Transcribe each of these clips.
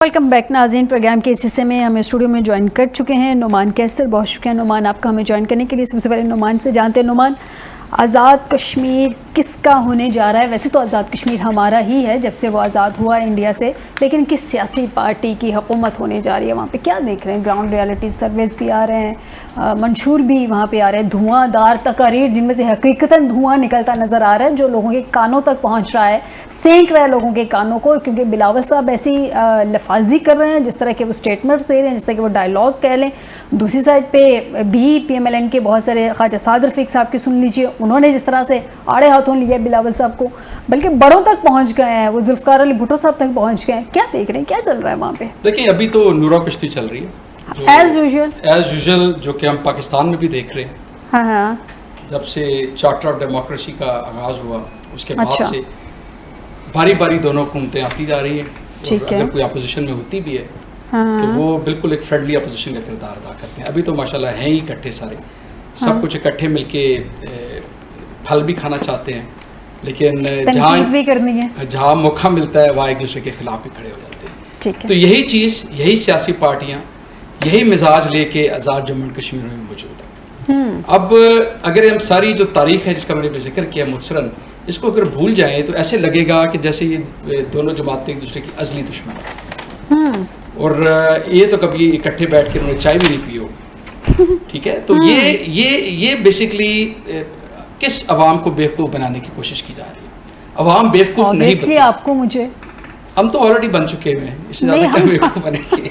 Welcome back ناظرین، programme کے اس حصے میں ہمیں اسٹوڈیو میں جوائن کر چکے ہیں نعمان کیسر، بہت شکریہ نعمان آپ کا ہمیں جوائن کرنے کے لیے۔ سب سے پہلے نعمان سے جانتے ہیں، نعمان آزاد کشمیر کس کا ہونے جا رہا ہے؟ ویسے تو آزاد کشمیر ہمارا ہی ہے جب سے وہ آزاد ہوا انڈیا سے، لیکن کس سیاسی پارٹی کی حکومت ہونے جا رہی ہے؟ وہاں پہ کیا دیکھ رہے ہیں؟ گراؤنڈ ریالٹی سرویز بھی آ رہے ہیں، منشور بھی وہاں پہ آ رہے ہیں، دھواں دار تقاریر جن میں سے حقیقتاً دھواں نکلتا نظر آ رہا ہے جو لوگوں کے کانوں تک پہنچ رہا ہے، سینک رہا ہے لوگوں کے کانوں کو، کیونکہ بلاول صاحب ایسی لفاظی کر رہے ہیں جس طرح کے وہ سٹیٹمنٹس دے رہے ہیں، جس طرح کے وہ ڈائلاگ کہہ لیں۔ دوسری سائڈ پہ بھی پی ایم ایل این کے بہت سارے، خواجہ سعد رفیق صاحب کی سن لیجیے، انہوں نے جس طرح سے آڑے ہاتھوں لیا بلاول صاحب کو، بلکہ بڑوں تک پہنچ گئے ہیں، وہ ذوالفقار علی بھٹو صاحب تک پہنچ گئے ہیں۔ کیا دیکھ رہے ہیں، کیا چل رہا ہے وہاں پہ؟ دیکھیں ابھی تو نورا کشتی چل رہی ہے ایز یوزول جو کہ ہم پاکستان میں بھی دیکھ رہے ہیں۔ ہاں جب سے چارٹر آف ڈیموکریسی کا آغاز ہوا اس کے بعد سے باری باری دونوں حکومتیں آتی جا رہی ہیں، اور اگر کوئی اپوزیشن میں ہوتی بھی ہے تو وہ بالکل ایک فرینڈلی اپوزیشن کا کردار ادا کرتے ہیں۔ ابھی تو ماشاءاللہ ہیں ہی اکٹھے، سارے سب کچھ اکٹھے مل کے پھل بھی کھانا چاہتے ہیں، لیکن جہاں موقع ملتا ہے وہاں ایک دوسرے کے خلاف بھی کھڑے ہو جاتے ہیں۔ تو یہی چیز، یہی سیاسی پارٹیاں، یہی مزاج لے کے آزاد جموں اینڈ کشمیر میں موجود ہے۔ اب اگر ہم ساری جو تاریخ ہے جس کا میں نے ذکر کیا مختصراً، اس کو اگر بھول جائیں تو ایسے لگے گا کہ جیسے یہ دونوں جماعتیں ایک دوسرے کی ازلی دشمن ہیں، اور یہ تو کبھی اکٹھے بیٹھ کے انہوں نے چائے بھی نہیں پی ہوگی، ٹھیک ہے؟ تو یہ بیسکلی کس عوام کو بیوقوف بنانے کی کوشش کی جا رہی ہے؟ عوام بیوقوف نہیں بنتی، آپ کو مجھے، ہم تو آلریڈی بن چکے ہوئے ہیں، اس سے زیادہ کیا بیوقوف بنے گے؟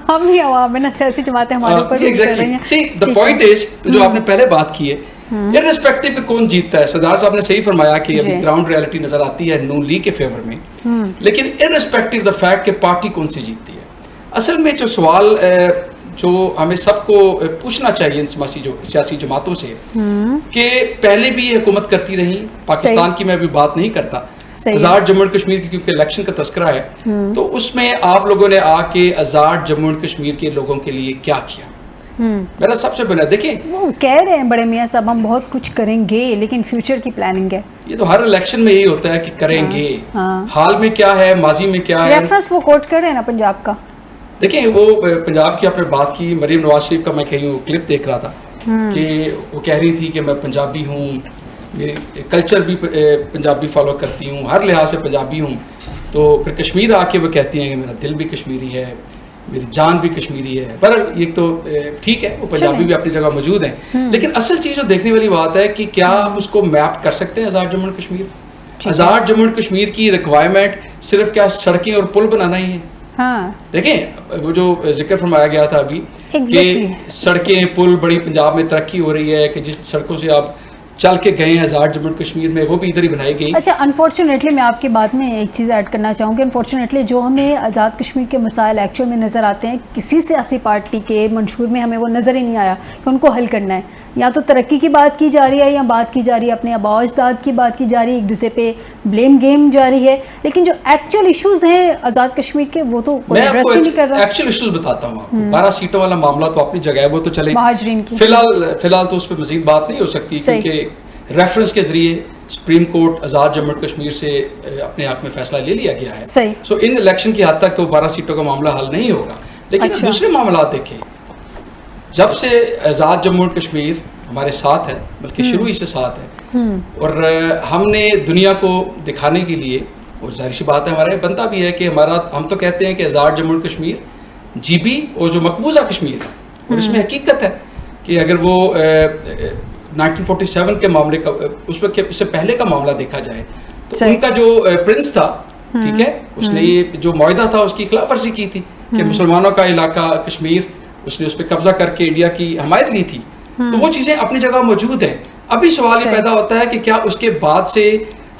ہم ہی عوام ہے نا، سیاسی جماعتیں ہمارے اوپر بھی کر رہی ہیں۔ See, the point is جو آپ نے پہلے بات کی ہے، irrespective کہ کون جیتتا ہے، سردار صاحب نے صحیح فرمایا کہ ابھی گراؤنڈ ریالٹی نظر آتی ہے نون لیگ کے فیور میں، لیکن irrespective the fact کہ پارٹی کون سی جیتتی ہے، اصل میں جو سوال جو ہمیں سب کو پوچھنا چاہیے ان سیاسی جماعتوں سے کہ پہلے بھی یہ حکومت کرتی رہی، پاکستان کی میں ابھی بات نہیں کرتا، آزاد جموں اینڈ کشمیر کی کیونکہ الیکشن کا تذکرہ ہے، تو اس میں آپ لوگوں نے آ کے آزاد جموں اینڈ کشمیر کے لوگوں کے لیے کیا کیا؟ میرا سب سے بنیاد دیکھیں، وہ کہہ رہے ہیں بڑے میاں صاحب ہم بہت کچھ کریں گے، لیکن فیوچر کی پلاننگ ہے۔ یہ تو ہر الیکشن میں یہی ہوتا ہے کہ کریں گے، حال میں کیا ہے، ماضی میں کیا ہے۔ ریفرنس وہ کوٹ کر رہے ہیں نا پنجاب کا، دیکھیں وہ پنجاب کی آپ نے بات کی، مریم نواز شریف کا میں کہیں وہ کلپ دیکھ رہا تھا کہ وہ کہہ رہی تھی کہ میں پنجابی ہوں، میری کلچر بھی پنجابی فالو کرتی ہوں، ہر لحاظ سے پنجابی ہوں، تو پھر کشمیر آ کے وہ کہتی ہیں کہ میرا دل بھی کشمیری ہے، میری جان بھی کشمیری ہے۔ پر یہ تو ٹھیک ہے، وہ پنجابی بھی اپنی جگہ موجود ہیں، لیکن اصل چیز جو دیکھنے والی بات ہے کہ کیا آپ اس کو میپ کر سکتے ہیں آزاد جموں اینڈ کشمیر؟ آزاد جموں اینڈ کشمیر کی ریکوائرمنٹ صرف کیا سڑکیں اور پل بنانا ہی ہے؟ دیکھیں وہ جو ذکر فرمایا گیا تھا ابھی کہ سڑکیں پل بڑی پنجاب میں ترقی ہو رہی ہے، کہ جس سڑکوں سے آپ چل کے گئے ہیں آزاد جموں اینڈ کشمیر میں، وہ بھی ادھر ہی بنائی گئی۔ اچھا، انفارچونیٹلی میں آپ کی بات میں ایک چیز ایڈ کرنا چاہوں گی، انفارچونیٹلی جو ہمیں آزاد کشمیر کے مسائل ایکچوئل میں نظر آتے ہیں، کسی سیاسی پارٹی کے منشور میں ہمیں وہ نظر ہی نہیں آیا کہ ان کو حل کرنا ہے۔ یا تو ترقی کی بات کی جا رہی ہے، یا بات کی جا رہی ہے اپنے آباء و اجداد کی بات کی جا رہی ہے، ایک دوسرے پہ بلیم گیم جاری ہے، لیکن جو ایکچوئل ایشوز ہیں آزاد کشمیر کے وہ تو کوئی ایڈریس ہی نہیں کر رہا۔ ایکچوئل ایشوز بتاتا ہوں آپ کو، 12 سیٹوں والا معاملہ تو اپنی جگہ ہے، وہ تو چلے مہاجرین کی، فی الحال تو اس پہ مزید بات نہیں ہو سکتی، کیونکہ ریفرنس کے ذریعے supreme court Azad Jammu and Kashmir سے اپنے حق میں فیصلہ لے لیا گیا ہے۔ سو ان الیکشن کی حد تک تو 12 سیٹوں کا معاملہ حل نہیں ہوگا، لیکن دوسرے معاملات دیکھیں، جب سے آزاد جموں اینڈ کشمیر ہمارے ساتھ ہے، بلکہ شروع ہی سے ساتھ ہے، اور ہم نے دنیا کو دکھانے کے لیے، اور ظاہر سی بات ہے ہمارا یہ بنتا بھی ہے کہ ہم تو کہتے ہیں کہ Azad Jammu and Kashmir G B اور جو مقبوضہ کشمیر ہے، اور اس میں حقیقت ہے کہ اگر وہ 1947 کے معاملے کا، اس وقت اس سے پہلے کا معاملہ دیکھا جائے تو ان کا جو پرنس تھا، ٹھیک ہے، اس نے یہ جو معاہدہ تھا اس کی خلاف ورزی کی تھی کہ مسلمانوں کا علاقہ کشمیر، اس نے اس پہ قبضہ کر کے انڈیا کی حمایت لی تھی، تو وہ چیزیں اپنی جگہ موجود ہیں۔ ابھی سوال یہ پیدا ہوتا ہے کہ کیا اس کے بعد سے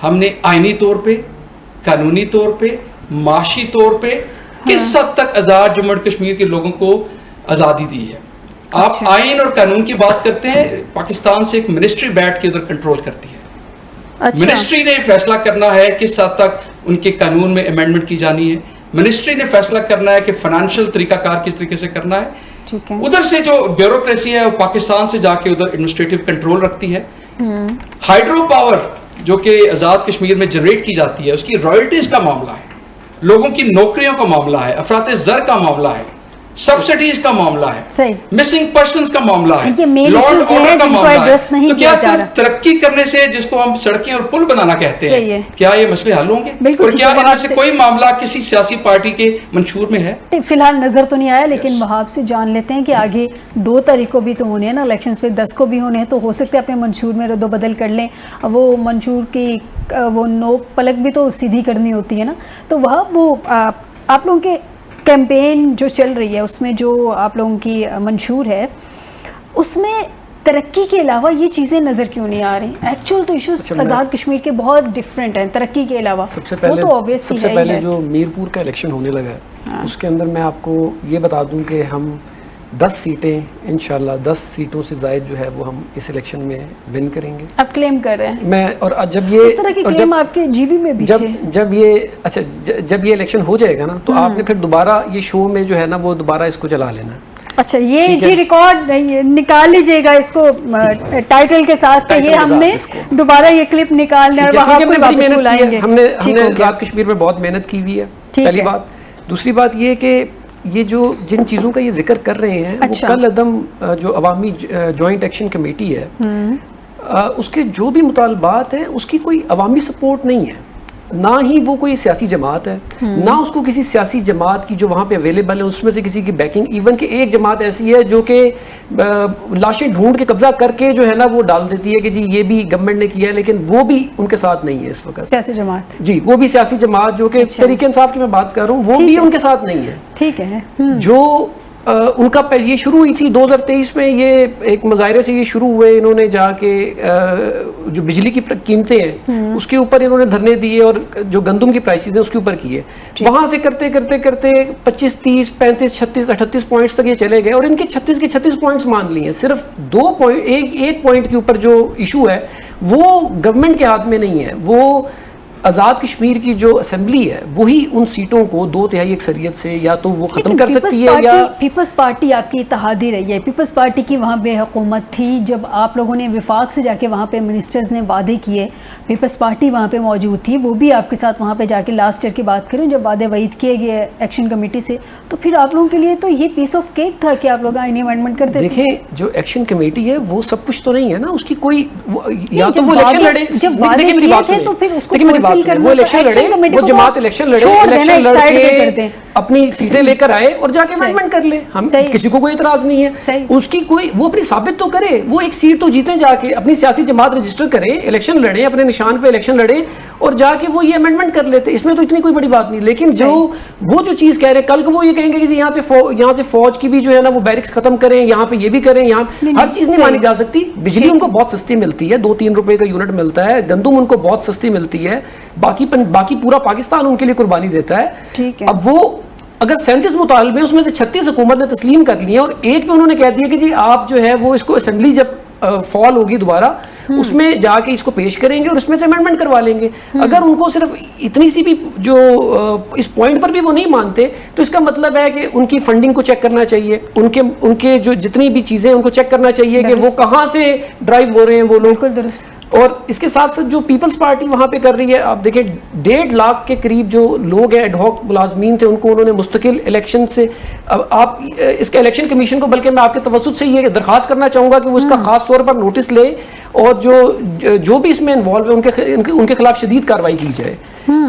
ہم نے آئینی طور پہ، قانونی طور پہ، معاشی طور پہ کس حد تک آزاد جموں اینڈ کشمیر کے لوگوں کو آزادی دی ہے؟ آپ آئین اور قانون کی بات کرتے ہیں، پاکستان سے ایک منسٹری بیٹھ کے ادھر کنٹرول کرتی ہے، منسٹری نے فیصلہ کرنا ہے کس حد تک ان کے قانون میں امینڈمنٹ کی جانی ہے، منسٹری نے فیصلہ کرنا ہے کہ فائنینشیل طریقہ کار کس طریقے سے کرنا ہے، ادھر سے جو بیوروکریسی ہے وہ پاکستان سے جا کے ادھر ایڈمنسٹریٹو کنٹرول رکھتی ہے۔ ہائیڈرو پاور جو کہ آزاد کشمیر میں جنریٹ کی جاتی ہے، اس کی رائلٹیز کا معاملہ ہے، لوگوں کی نوکریوں کا معاملہ ہے, افراط زر کا معاملہ ہے, سبسڈیز کا معاملہ ہے, مسنگ پرسنز کا معاملہ ہے, لارڈ آرڈر کا معاملہ ہے. تو کیا صرف ترقی کرنے سے, جس کو ہم سڑکیں اور پل بنانا کہتے ہیں, کیا یہ مسئلے حل ہوں گے؟ اور کیا ان میں سے کوئی معاملہ کسی سیاسی پارٹی کے منشور میں ہے؟ فی الحال نظر تو نہیں آیا, لیکن وہاں سے جان لیتے ہیں کہ آگے 2 تاریخ کو بھی تو ہونے ہیں نا الیکشنز پہ, 10 کو بھی ہونے ہیں, تو ہو سکتا ہے اپنے منشور میں رد و بدل کر لیں. وہ منشور کی وہ نوک پلک بھی تو سیدھی کرنی ہوتی ہے نا. تو وہاں وہ آپ لوگوں کے کیمپین جو چل رہی ہے, اس میں جو آپ لوگوں کی منشور ہے, اس میں ترقی کے علاوہ یہ چیزیں نظر کیوں نہیں آ رہی؟ ایکچوئل تو ایشوز آزاد کشمیر کے بہت ڈفرینٹ ہیں ترقی کے علاوہ. سب سے پہلے جو میرپور کا الیکشن ہونے لگا ہے, اس کے اندر میں آپ کو یہ بتا دوں کہ ہم 10 سیٹیں انشاءاللہ 10 سیٹوں سے زائد جو ہے وہ ہم اس الیکشن میں ون کریں گے. آپ کلیم کر رہے ہیں؟ میں, اور جب یہ اس طرح کی کلیم آپ کے جی بی میں بھی جب یہ الیکشن ہو جائے گا نا, تو آپ نے پھر دوبارہ یہ شو میں جو ہے نا وہ دوبارہ اس کو چلا لینا ہے. اچھا, یہ ریکارڈ نکال لیجئے گا اس کو ٹائٹل کے ساتھ, کہ یہ ہم نے دوبارہ یہ کلپ نکالنا ہے اور وہاں کوئی واپس بلائیں گے. ہم نے آزاد کشمیر میں بہت محنت کی ہوئی ہے, پہلی بات. دوسری بات یہ کہ یہ جو جن چیزوں کا یہ ذکر کر رہے ہیں, وہ کل عدم جو عوامی جوائنٹ ایکشن کمیٹی ہے, اس کے جو بھی مطالبات ہیں اس کی کوئی عوامی سپورٹ نہیں ہے, نہ ہی وہ کوئی سیاسی جماعت ہے, نہ اس کو کسی سیاسی جماعت کی جو وہاں پہ اویلیبل ہے اس میں سے کسی کی بیکنگ. ایون کہ ایک جماعت ایسی ہے جو کہ لاشیں ڈھونڈ کے قبضہ کر کے جو ہے نا وہ ڈال دیتی ہے کہ جی یہ بھی گورنمنٹ نے کیا ہے, لیکن وہ بھی ان کے ساتھ نہیں ہے اس وقت. سیاسی جماعت, جی وہ بھی سیاسی جماعت جو کہ تحریک انصاف کی میں بات کر رہا ہوں, وہ بھی ان کے ساتھ نہیں ہے. ٹھیک ہے, جو ان کا یہ شروع ہوئی تھی 2023 میں, یہ ایک مظاہرے سے یہ شروع ہوئے, انہوں نے جا کے جو بجلی کی قیمتیں ہیں اس کے اوپر انہوں نے دھرنے دیے, اور جو گندم کی پرائسز ہیں اس کے اوپر کیے. وہاں سے کرتے کرتے کرتے 25 30 35 36 38 پوائنٹس تک یہ چلے گئے, اور ان کے 36 کے 36 پوائنٹس مان لیے. صرف 2 پوائنٹ ایک پوائنٹ کے اوپر جو ایشو ہے وہ گورنمنٹ کے ہاتھ میں نہیں ہے. وہ آزاد کشمیر کی جو اسمبلی ہے وہی ان سیٹوں کو 2/3 اکثریت سے یا تو وہ ختم کر سکتی ہے, یا پیپلز پارٹی آپ کی اتحادی رہی ہے. پیپلز پارٹی کی وہاں پہ حکومت تھی جب آپ لوگوں نے وفاق سے جا کے وہاں پہ منسٹرز نے وعدے کیے, پیپلز پارٹی وہاں پہ موجود تھی, وہ بھی آپ کے ساتھ وہاں پہ جا کے لاسٹ ایئر کی بات کریں جب وعدے وعید کیے گئے ایکشن کمیٹی سے, تو پھر آپ لوگوں کے لیے تو یہ پیس آف کیک تھا کہ آپ لوگ آئینی امینڈمنٹ کرتے. دیکھیں جو ایکشن کمیٹی ہے وہ سب کچھ تو نہیں ہے نا, اس کی کوئی یا تو وہ الیکشن لڑے, جب وعدے کیے تھے تو پھر اس کو فلفل کرنا, وہ الیکشن لڑے, وہ جماعت الیکشن لڑے, الیکشن لڑ کے اپنی سیٹیں لے کر آئے اور جا کے امینڈمنٹ کر لے. ہم کسی کو کوئی اعتراض نہیں ہے, اس کی کوئی وہ اپنی ثابت تو کرے, وہ ایک سیٹ تو جیتے, جا کے اپنی سیاسی جماعت رجسٹر کریں, الیکشن لڑیں, اپنے نشان پہ الیکشن لڑیں اور جا کے وہ یہ امینڈمنٹ کر لیتے. اس میں تو اتنی کوئی بڑی بات نہیں. لیکن وہ جو چیز کہہ رہے ہیں, کل کو وہ یہ کہیں گے کہ یہاں سے فوج کی بھی جو ہے نا وہ بیرکس ختم کریں, یہاں پہ یہ بھی کریں, یہاں ہر چیز نہیں مانی جا سکتی. بجلی ان کو بہت سستی ملتی ہے, 2-3 روپے کا یونٹ ملتا ہے, گندم ان کو بہت سستی ملتی ہے, باقی پورا پاکستان ان کے لیے قربانی دیتا ہے. اب وہ اگر 37 مطالبے اس میں سے 36 حکومت نے تسلیم کر لیے, اور ایک پہ انہوں نے کہہ دیا کہ جی آپ جو ہے وہ اس کو اسمبلی جب فال ہوگی دوبارہ اس میں جا کے اس کو پیش کریں گے اور اس میں سے امینڈمنٹ کروا لیں گے. اگر ان کو صرف اتنی سی بھی جو اس پوائنٹ پر بھی وہ نہیں مانتے, تو اس کا مطلب ہے کہ ان کی فنڈنگ کو چیک کرنا چاہیے, ان کے جو جتنی بھی چیزیں ان کو چیک کرنا چاہیے کہ وہ کہاں سے ڈرائیو ہو رہے ہیں وہ لوگ. اور اس کے ساتھ ساتھ جو پیپلز پارٹی وہاں پہ کر رہی ہے, آپ دیکھیں 1.5 لاکھ کے قریب جو لوگ ہیں ایڈ ہاک ملازمین تھے, ان کو انہوں نے مستقل الیکشن سے, اب آپ اس کے الیکشن کمیشن کو بلکہ میں آپ کے توسط سے یہ درخواست کرنا چاہوں گا کہ وہ اس کا خاص طور پر نوٹس لے, اور جو بھی اس میں انوالو ہے ان کے خلاف شدید کارروائی کی جائے.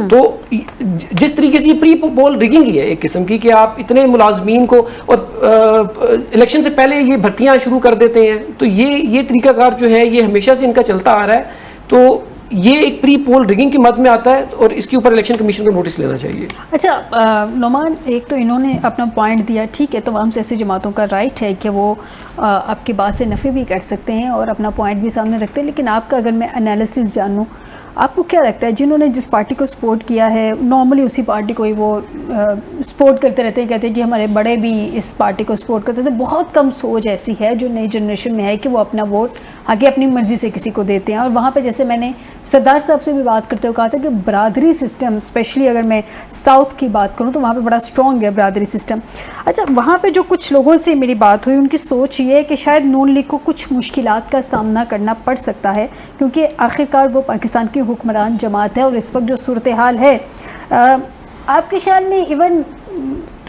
تو جس طریقے سے یہ پری پول ریگنگ ہی ہے ایک قسم کی, کہ آپ اتنے ملازمین کو اور الیکشن سے پہلے یہ بھرتیاں شروع کر دیتے ہیں, تو یہ طریقہ کار جو ہے یہ ہمیشہ سے ان کا چلتا آ رہا ہے. تو یہ ایک پری پول ریگنگ کی مد میں آتا ہے, اور اس کے اوپر الیکشن کمیشن کو نوٹس لینا چاہیے. اچھا نعمان, ایک تو انہوں نے اپنا پوائنٹ دیا, ٹھیک ہے, تمام سیاسی جماعتوں کا رائٹ ہے کہ وہ آپ کی بات سے نفی بھی کر سکتے ہیں اور اپنا پوائنٹ بھی سامنے رکھتے ہیں, لیکن آپ کا اگر میں انالیسس جانوں, آپ کو کیا لگتا ہے جنہوں نے جس پارٹی کو سپورٹ کیا ہے نارملی اسی پارٹی کو ہی وہ سپورٹ کرتے رہتے ہیں, کہتے ہیں جی ہمارے بڑے بھی اس پارٹی کو سپورٹ کرتے تھے. بہت کم سوچ ایسی ہے جو نئی جنریشن میں ہے کہ وہ اپنا ووٹ آگے اپنی مرضی سے کسی کو دیتے ہیں. اور وہاں پہ جیسے میں نے سردار صاحب سے بھی بات کرتے ہوئے کہا تھا کہ برادری سسٹم, اسپیشلی اگر میں ساؤتھ کی بات کروں تو وہاں پہ بڑا اسٹرانگ ہے برادری سسٹم. اچھا وہاں پہ جو کچھ لوگوں سے میری بات ہوئی, ان کی سوچ یہ ہے کہ شاید نون لیگ کو کچھ مشکلات کا سامنا کرنا پڑ سکتا ہے, کیونکہ آخرکار وہ پاکستان کی حکمران جماعت ہے, اور اس وقت جو صورتحال ہے آپ کے خیال میں ایون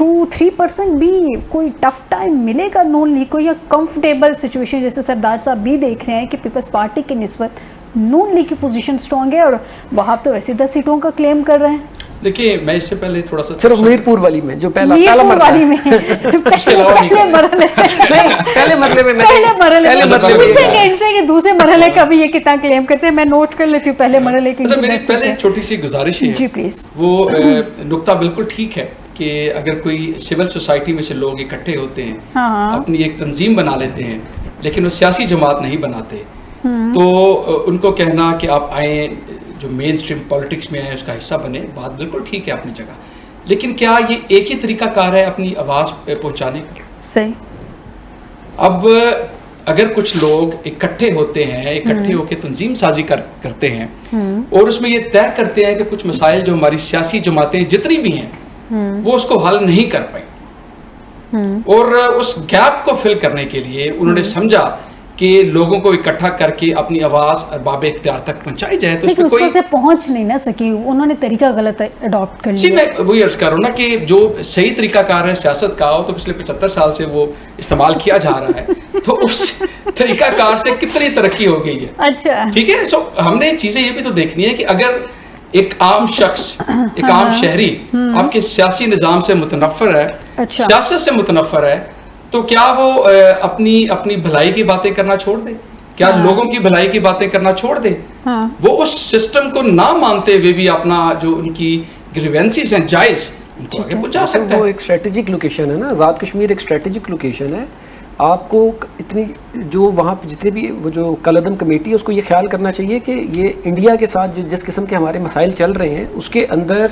2-3% بھی کوئی ٹف ٹائم ملے گا نون لیگ کو, یا کمفرٹیبل سچویشن جیسے سردار صاحب بھی دیکھ رہے ہیں کہ پیپلز پارٹی کی نسبت نون لیگ کی پوزیشن اسٹرانگ ہے, اور وہاں تو ویسے 10 سیٹوں کا کلیم کر رہے ہیں؟ دیکھیے میں اس سے پہلے تھوڑا سا صرف میرپور والی میں جو پہلا مرحلہ میں پہلے مرحلے پوچھیں گے ان سے کہ دوسرے مرحلے کا بھی یہ کتنا کلیم کرتے ہیں. میں نوٹ کر لیتی ہوں پہلے مرحلے کی. میری پہلے چھوٹی سی گزارش ہے, جی پلیز. وہ نقطہ بالکل ٹھیک ہے کہ اگر کوئی سول سوسائٹی میں سے لوگ اکٹھے ہوتے ہیں, اپنی ایک تنظیم بنا لیتے ہیں, لیکن وہ سیاسی جماعت نہیں بناتے, تو ان کو کہنا کہ آپ آئیں جو مین اسٹریم پالیٹکس میں آئیں اس کا حصہ بنے, بات بالکل ٹھیک ہے اپنی جگہ, لیکن کیا یہ ایک ہی طریقہ کار ہے اپنی آواز پہنچانے کا؟ صحیح. اب اگر کچھ لوگ اکٹھے ہوتے ہیں, اکٹھے ہو کے تنظیم سازی کرتے ہیں اور اس میں یہ طے کرتے ہیں کہ کچھ مسائل جو ہماری سیاسی جماعتیں جتنی بھی ہیں وہ اس کو حل نہیں کر پائیں, اور اس گیپ کو فل کرنے کے لیے انہوں نے سمجھا کہ لوگوں کو اکٹھا کر کے اپنی آواز ارباب اختیار تک پہنچائی جائے, تو اس پہ کوئی سے پہنچ نہیں نہ سکی, انہوں نے طریقہ غلط اڈاپٹ کر لیا. میں وہی عرض کر رہا ہوں نا کہ جو صحیح طریقہ کار ہے سیاست کا, ہو تو پچھلے 75 سال سے وہ استعمال کیا جا رہا ہے, تو اس طریقہ کار سے کتنی ترقی ہو گئی ہے. اچھا ٹھیک ہے. سو ہم نے چیزیں یہ بھی تو دیکھنی ہے کہ اگر ایک عام شخص, ایک عام شہری آپ کے سیاسی نظام سے متنفر ہے, سیاست سے متنفر ہے, تو کیا وہ اپنی بھلائی کی باتیں کرنا چھوڑ دے؟ کیا لوگوں کی بھلائی کی باتیں کرنا چھوڑ دے؟ وہ اس سسٹم کو نہ مانتے ہوئے بھی اپنا جو ان کی گریوینسیز ہیں جائز, ان کو آگے پہنچا سکتا ہے. وہ ایک اسٹریٹجک لوکیشن ہے نا, آزاد کشمیر ایک اسٹریٹجک لوکیشن ہے. آپ کو اتنی جو وہاں پہ جتنے بھی وہ جو کالعدم کمیٹی ہے اس کو یہ خیال کرنا چاہیے کہ یہ انڈیا کے ساتھ جس قسم کے ہمارے مسائل چل رہے ہیں اس کے اندر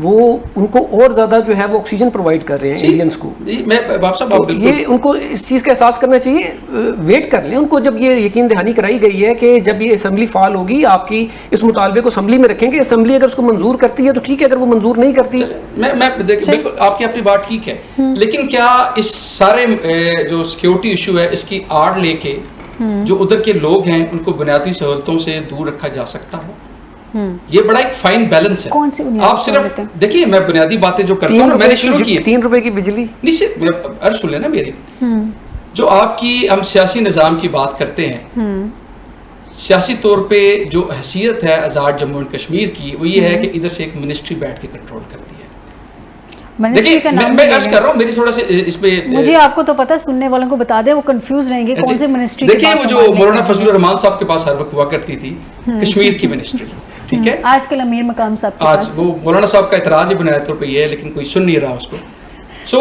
وہ ان کو اور زیادہ جو ہے وہ آکسیجن پرووائڈ کر رہے ہیں انڈینس کو. یہ ان کو اس چیز کا احساس کرنا چاہیے. ویٹ کر لیں ان کو, جب یہ یقین دہانی کرائی گئی ہے کہ جب یہ اسمبلی فعال ہوگی آپ کی اس مطالبے کو اسمبلی میں رکھیں گے, اسمبلی اگر اس کو منظور کرتی ہے تو ٹھیک ہے, اگر وہ منظور نہیں کرتی. میں بالکل آپ کی اپنی بات ٹھیک ہے, لیکن کیا اس سارے جو سیکیورٹی ایشو ہے اس کی آڑ لے کے جو ادھر کے لوگ ہیں ان کو بنیادی سہولتوں سے دور رکھا جا سکتا ہے؟ یہ بڑا ایک فائن بیلنس ہے. آپ صرف دیکھیے, میں بنیادی باتیں جو کرتا ہوں, میں نے شروع کی 3 روپے کی بجلی نہیں, صرف عرض سن لینا میری, جو آپ کی ہم سیاسی نظام کی بات کرتے ہیں, سیاسی طور پہ جو حیثیت ہے آزاد جموں اینڈ کشمیر کی, وہ یہ ہے کہ ادھر سے ایک منسٹری بیٹھ کے کنٹرول کرتی ہے. دیکھیے میں عرض کر رہا ہوں, میری تھوڑا سے اس پہ, مجھے آپ کو تو پتا, سننے والوں کو بتا دیں, وہ کنفیوز رہیں گے کون سے منسٹری. دیکھیے وہ جو مولانا فضل الرحمان صاحب کے پاس ہر وقت ہوا کرتی تھی کشمیر کی منسٹری, ٹھیک ہے, آج کل امیر مقام صاحب کے پاس, وہ مولانا صاحب کا اعتراض ہی بنیادی طور پہ یہ ہے, لیکن کوئی سن نہیں رہا اس کو. سو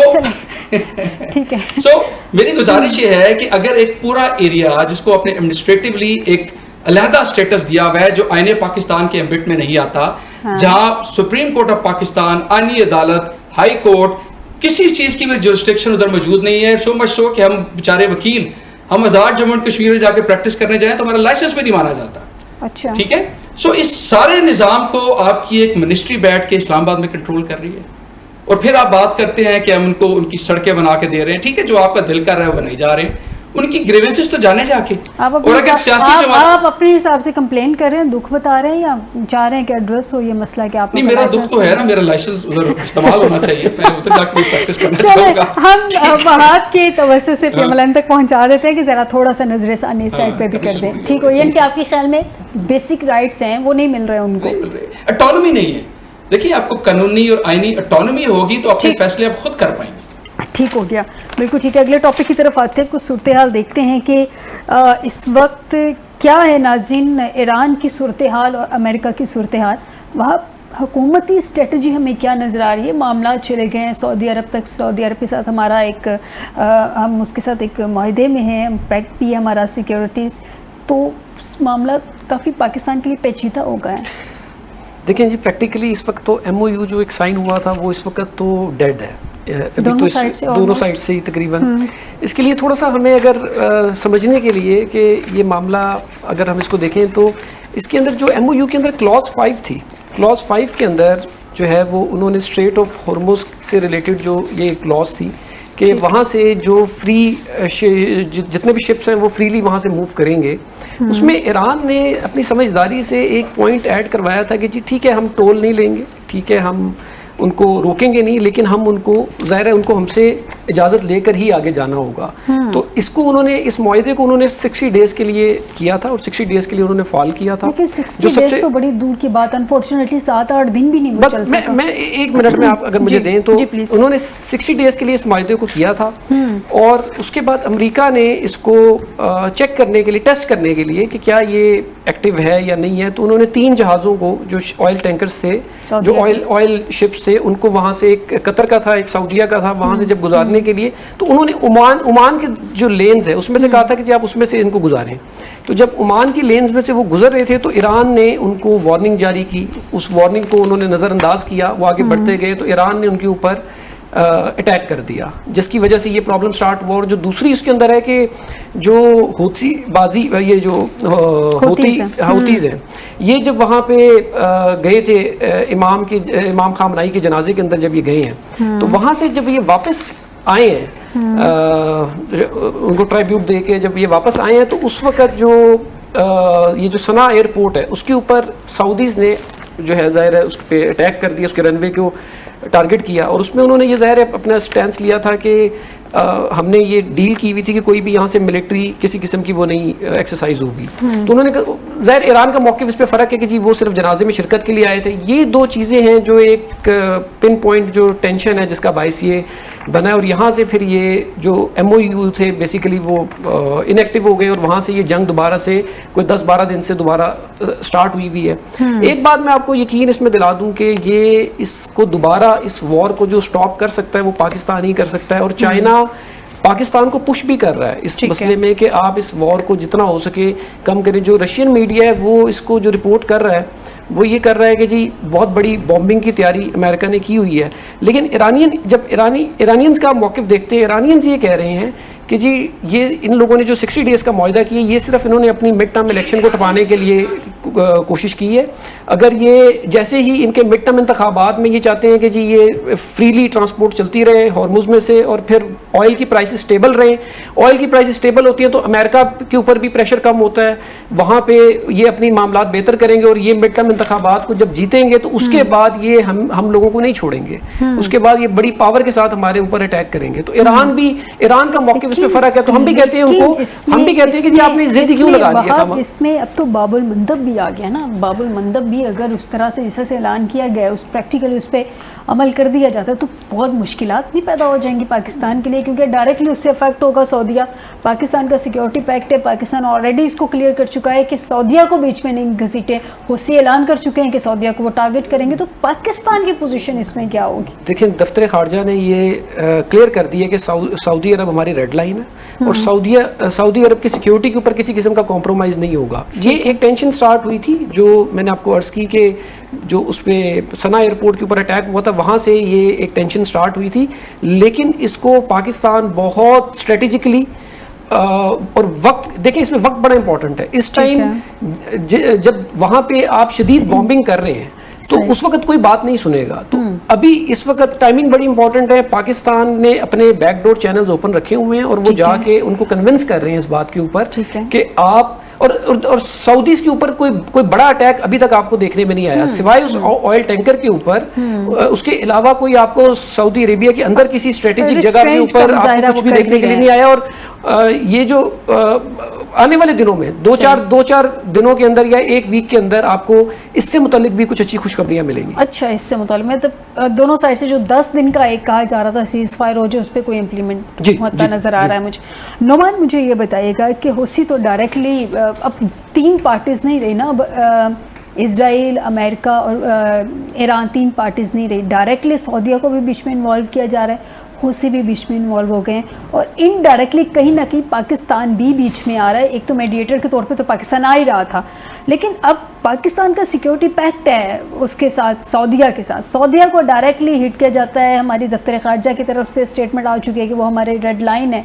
میری گزارش یہ ہے کہ اگر ایک پورا ایریا جس کو اپنے ایڈمنسٹریٹولی ایک علیحدہ سٹیٹس دیا ہوا ہے جو آئین پاکستان کے ایمبٹ میں نہیں آتا, جہاں سپریم کورٹ آف پاکستان, آئینی عدالت, ہائی کورٹ, کسی چیز کی بھی جورسڈکشن ادھر موجود نہیں ہے, سو مچ سو کہ ہم بیچارے وکیل ہم آزاد جموں اینڈ کشمیر میں جا کے پریکٹس کرنے جائیں تو ہمارا لائسنس بھی نہیں مانا جاتا. اچھا ٹھیک ہے. سو اس سارے نظام کو آپ کی ایک منسٹری بیٹھ کے اسلام آباد میں کنٹرول کر رہی ہے, اور پھر آپ بات کرتے ہیں کہ ہم ان کو ان کی سڑکیں بنا کے دے رہے ہیں. ٹھیک ہے, جو آپ کا دل کر رہا ہے وہ نہیں جا رہے ہیں, ان کی گریوینسز تو جانے جا کے. اور اگر سیاسی جماعت آپ اپنے حساب سے کمپلین کر رہے ہیں, دکھ بتا رہے ہیں, یا چاہ رہے ہیں کہ ایڈریس ہو یہ مسئلہ کہ آپ. نہیں, میرا دکھ تو ہے نا, میرا لائسنس ادھر استعمال ہونا چاہیے, میں ادھر جا کے پریکٹس کرنا چاہوں گا. ہم بات کے توسط سے پیملن تک پہنچا دیتے ہیں کہ ذرا تھوڑا سا نظر ثانی سائڈ پہ بھی کر دیں. ٹھیک ہو, یعنی کہ آپ کے خیال میں بیسک رائٹس ہیں وہ نہیں مل رہے ان کو, اٹانومی نہیں ہے. دیکھیے آپ کو قانونی اور آئینی اٹانومی ہوگی تو اپنے فیصلے آپ خود کر پائیں گے. ٹھیک ہو گیا, بالکل ٹھیک ہے. اگلے ٹاپک کی طرف آتے ہیں, کچھ صورتحال دیکھتے ہیں کہ اس وقت کیا ہے ناظرین ایران کی صورتحال اور امریکہ کی صورتحال. وہاں حکومتی اسٹریٹجی ہمیں کیا نظر آ رہی ہے؟ معاملات چلے گئے ہیں سعودی عرب تک, سعودی عرب کے ساتھ ہمارا ایک ہم اس کے ساتھ ایک معاہدے میں ہیں, پیکٹ بھی ہے ہمارا سیکیورٹیز, تو معاملات کافی پاکستان کے لیے پیچیدہ ہو گئے ہیں. دیکھیں جی, پریکٹیکلی اس وقت تو ایم او یو جو ایک سائن ہوا تھا وہ اس وقت تو ڈیڈ ہے, دونوں سائڈ سے ہی تقریباً. اس کے لیے تھوڑا سا ہمیں اگر سمجھنے کے لیے کہ یہ معاملہ اگر ہم اس کو دیکھیں تو اس کے اندر جو ایم او یو کے اندر کلاس 5 تھی, کلاس 5 کے اندر جو ہے وہ انہوں نے اسٹریٹ آف ہارموز سے ریلیٹڈ جو یہ کلاس تھی کہ وہاں سے جو فری جتنے بھی شپس ہیں وہ فریلی وہاں سے موو کریں گے. اس میں ایران نے اپنی سمجھداری سے ایک پوائنٹ ایڈ کروایا تھا کہ جی ٹھیک ہے ہم ٹول نہیں لیں گے, ٹھیک ہے ہم ان کو روکیں گے نہیں, لیکن ہم ان کو ظاہر ہے ان کو ہم سے اجازت لے کر ہی آگے جانا ہوگا. تو اس کو انہوں نے, اس معاہدے کو انہوں نے 60 ڈیز کے لیے کیا تھا, اور 60 ڈیز کے لیے انہوں نے فعال کیا تھا. لیکن 60 ڈیز تو بڑی دور کی بات, انفارچونیٹلی 7-8 دن بھی نہیں. بس میں 1 منٹ میں آپ اگر مجھے دیں تو انہوں نے 60 ڈیز کے لیے اس معاہدے کو کیا تھا, اور اس کے بعد امریکہ نے اس کو چیک کرنے کے لیے, ٹیسٹ کرنے کے لیے کہ کیا یہ ایکٹیو ہے یا نہیں ہے, تو انہوں نے 3 جہازوں کو جو آئل ٹینکرز تھے, جو آئل شپس تھے, ان کو وہاں سے, ایک قطر کا تھا, ایک سعودیہ کا تھا, وہاں سے جب گزارنے کے لیے, تو انہوں نے عمان کے جو لینز ہے اس میں سے کہا تھا کہ جی آپ اس میں سے ان کو گزاریں. تو جب عمان کی لینز میں سے وہ گزر رہے تھے تو ایران نے ان کو وارننگ جاری کی, اس وارننگ کو انہوں نے نظر انداز کیا, وہ آگے بڑھتے گئے تو ایران نے ان کے اوپر اٹیک کر دیا, جس کی وجہ سے یہ پرابلم سٹارٹ ہوا. اور جو دوسری اس کے اندر ہے کہ جو ہوتی بازی, یہ جو ہوتیز ہیں, یہ جب وہاں پہ گئے تھے امام خامنائی کے جنازے کے اندر جب یہ گئے ہیں, تو وہاں سے جب یہ واپس آئے ہیں, ان کو ٹرائیبیوٹ دے کے جب یہ واپس آئے ہیں, تو اس وقت جو یہ جو صنعا ایئرپورٹ ہے اس کے اوپر سعودیز نے جو ہے ظاہر ہے اس پہ اٹیک کر دیا, اس کے رن وے کو ٹارگٹ کیا, اور اس میں انہوں نے یہ ظاہر ہے اپنا سٹینس لیا تھا کہ ہم نے یہ ڈیل کی ہوئی تھی کہ کوئی بھی یہاں سے ملٹری کسی قسم کی وہ نہیں ایکسرسائز ہوگی. تو انہوں نے ظاہر ایران کا موقف اس پہ فرق ہے کہ جی وہ صرف جنازے میں شرکت کے لیے آئے تھے. یہ 2 چیزیں ہیں جو ایک پن پوائنٹ جو ٹینشن ہے جس کا باعث یہ بنا ہے, اور یہاں سے پھر یہ جو MOU تھے بیسیکلی وہ انیکٹیو ہو گئے, اور وہاں سے یہ جنگ دوبارہ سے کوئی 10-12 دن سے دوبارہ سٹارٹ ہوئی ہے. ایک بات میں آپ کو یقین اس میں دلا دوں کہ یہ اس کو دوبارہ اس وار کو جو سٹاپ کر سکتا ہے وہ پاکستان ہی کر سکتا ہے, اور چائنا پاکستان کو پش بھی کر رہا ہے اس مسئلے میں کہ آپ اس وار کو جتنا ہو سکے کم کریں. جو رشین میڈیا ہے وہ اس کو جو رپورٹ کر رہا ہے وہ یہ کر رہا ہے کہ جی بہت بڑی بومبنگ کی تیاری امریکہ نے کی ہوئی ہے, لیکن جب ایرانینز کا موقف دیکھتے ہیں, ایرانینز یہ کہہ رہے ہیں کہ جی یہ ان لوگوں نے جو 60 ڈیز کا معاہدہ کیا یہ صرف انہوں نے اپنی مڈ ٹرم الیکشن کو ٹپانے کے لیے کوشش کی ہے. اگر یہ جیسے ہی ان کے مڈ ٹرم انتخابات میں یہ چاہتے ہیں کہ جی یہ فریلی ٹرانسپورٹ چلتی رہے ہارموز میں سے, اور پھر آئل کی پرائسز اسٹیبل رہیں, آئل کی پرائسز اسٹیبل ہوتی ہیں تو امریکہ کے اوپر بھی پریشر کم ہوتا ہے, وہاں پہ یہ اپنی معاملات بہتر کریں گے, اور یہ مڈ ٹرم انتخابات کو جب جیتیں گے تو اس کے بعد یہ ہم لوگوں کو نہیں چھوڑیں گے, اس کے بعد یہ بڑی پاور کے ساتھ ہمارے اوپر اٹیک کریں گے. تو ایران کا موقف اس میں فرق ہے, تو ہم بھی کہتے ہیں ان کو, ہم بھی کہتے ہیں کہ جی آپ نے ضد کیوں لگا دیا تھا. اس میں اب تو باب المندب بھی آ گیا نا, باب المندب بھی اگر اس طرح سے جیسے اعلان کیا گیا اس پریکٹیکلی اس پہ عمل کر دیا جاتا ہے تو بہت مشکلات بھی پیدا ہو جائیں گی پاکستان کے لیے, کیونکہ ڈائریکٹلی اس سے افیکٹ ہوگا سعودیہ. پاکستان کا سیکیورٹی پیکٹ ہے, پاکستان آلریڈی اس کو کلیئر کر چکا ہے کہ سعودیہ کو بیچ میں نہیں گھسیٹیں, حوثی اعلان کر چکے ہیں کہ سعودیہ کو وہ ٹارگٹ کریں گے. تو پاکستان کی پوزیشن اس میں کیا ہوگی؟ دیکھیں دفتر خارجہ نے یہ کلیئر کر دیا کہ سعودی عرب ہماری ریڈ لائن ہے, اور سعودی عرب کی سیکیورٹی کے اوپر کسی قسم کا کمپرومائز نہیں ہوگا. یہ ایک ٹینشن سٹارٹ ہوئی تھی جو میں نے آپ کو عرض کی کہ جو اس پہ صنعا ایئرپورٹ کے اوپر اٹیک ہوا تھا وہاں سے یہ ایک ٹینشن سٹارٹ ہوئی تھی, لیکن اس کو پاکستان بہت اسٹریٹجیکلی اور وقت دیکھیں اس میں وقت بڑا امپورٹنٹ ہے. اس ٹائم جب وہاں پہ آپ شدید بامبنگ کر رہے ہیں تو اس وقت کوئی بات نہیں سنے گا. تو ابھی اس وقت ٹائمنگ بڑی امپورٹنٹ ہے. پاکستان نے اپنے بیک ڈور چینلز اوپن رکھے ہوئے ہیں, اور وہ جا کے ان کو کنونس کر رہے ہیں اس بات کے اوپر کہ آپ اور سعودیز کے اوپر کوئی بڑا اٹیک ابھی تک آپ کو دیکھنے میں نہیں آیا سوائے اس آئل ٹینکر کے اوپر. اس کے علاوہ کوئی آپ کو سعودی عربیہ کے اندر کسی اسٹریٹجک جگہ کے اوپر آپ کو کچھ بھی دیکھنے کے لیے نہیں آیا. اور یہ جو آنے والے دنوں میں دو چار دنوں کے اندر یا ایک ویک کے اندر آپ کو اس سے متعلق بھی کچھ اچھی خوشخبریاں ملیں گی. اچھا, اس سے متعلق مطلب دونوں سائڈ سے جو 10 دن کا ایک کہا جا رہا تھا سیز فائر ہو جو اس پہ کوئی امپلیمنٹ ہوتا نظر آ رہا ہے مجھے. نعمان مجھے یہ بتائیے گا کہ حوثی تو ڈائریکٹلی اب 3 پارٹیز نہیں رہی نا, اب اسرائیل, امریکہ اور ایران 3 پارٹیز نہیں رہی. ڈائریکٹلی سعودیہ کو بھی بیچ میں انوالو کیا جا رہا ہے, حوثی بھی بیچ میں انوالو ہو گئے ہیں, اور انڈائریکٹلی کہیں نہ کہیں پاکستان بھی بیچ میں آ رہا ہے. ایک تو میڈیٹر کے طور پہ تو پاکستان آ ہی رہا تھا, لیکن اب پاکستان کا سیکیورٹی پیکٹ ہے اس کے ساتھ سعودیہ کے ساتھ, سعودیہ کو ڈائریکٹلی ہٹ کیا جاتا ہے. ہماری دفتر خارجہ کی طرف سے اسٹیٹمنٹ آ چکی ہے کہ وہ ہمارے ریڈ لائن ہے.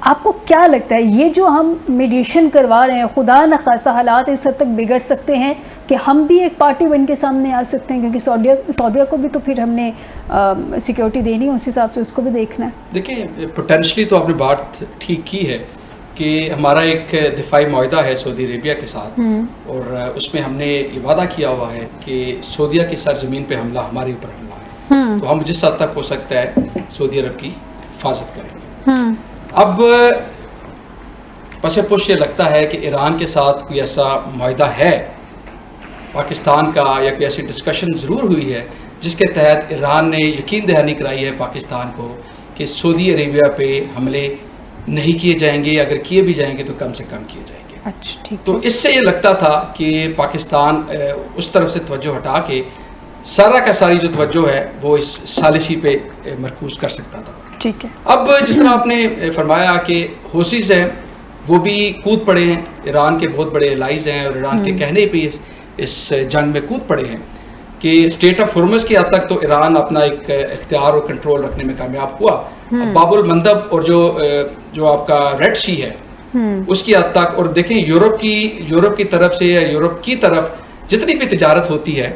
آپ کو کیا لگتا ہے یہ جو ہم میڈیشن کروا رہے ہیں خدا نخواستہ حالات اس حد تک بگڑ سکتے ہیں کہ ہم بھی ایک پارٹی بن کے سامنے آ سکتے ہیں, کیونکہ سعودیہ کو بھی تو پھر ہم نے سیکیورٹی دینی ہے, اس حساب سے اس کو بھی دیکھنا ہے. دیکھیں پوٹینشلی تو آپ نے بات ٹھیک کی ہے کہ ہمارا ایک دفاعی معاہدہ ہے سعودی عربیہ کے ساتھ, اور اس میں ہم نے یہ وعدہ کیا ہوا ہے کہ سعودیہ کی سرزمین پہ حملہ ہمارے اوپر حملہ ہے. تو ہم جس حد تک ہو سکتا ہے سعودی عرب کی حفاظت کریں گے. اب پس پش یہ لگتا ہے کہ ایران کے ساتھ کوئی ایسا معاہدہ ہے پاکستان کا, یا کوئی ایسی ڈسکشن ضرور ہوئی ہے جس کے تحت ایران نے یقین دہانی کرائی ہے پاکستان کو کہ سعودی عربیہ پہ حملے نہیں کیے جائیں گے, اگر کیے بھی جائیں گے تو کم سے کم کیے جائیں گے. اچھا, تو اس سے یہ لگتا تھا کہ پاکستان اس طرف سے توجہ ہٹا کے سارا کا ساری جو توجہ ہے وہ اس ثالثی پہ مرکوز کر سکتا تھا. ٹھیک ہے. اب جس طرح آپ نے فرمایا کہ حوثیز ہیں وہ بھی کود پڑے ہیں, ایران کے بہت بڑے الائز ہیں, اور ایران کے کہنے پہ اس جنگ میں کود پڑے ہیں کہ اسٹیٹ آف ہرمز کی حد تک تو ایران اپنا ایک اختیار اور کنٹرول رکھنے میں کامیاب ہوا. باب المندب اور جو آپ کا ریڈ سی ہے اس کی حد تک, اور دیکھیں یورپ کی طرف سے یا یورپ کی طرف جتنی بھی تجارت ہوتی ہے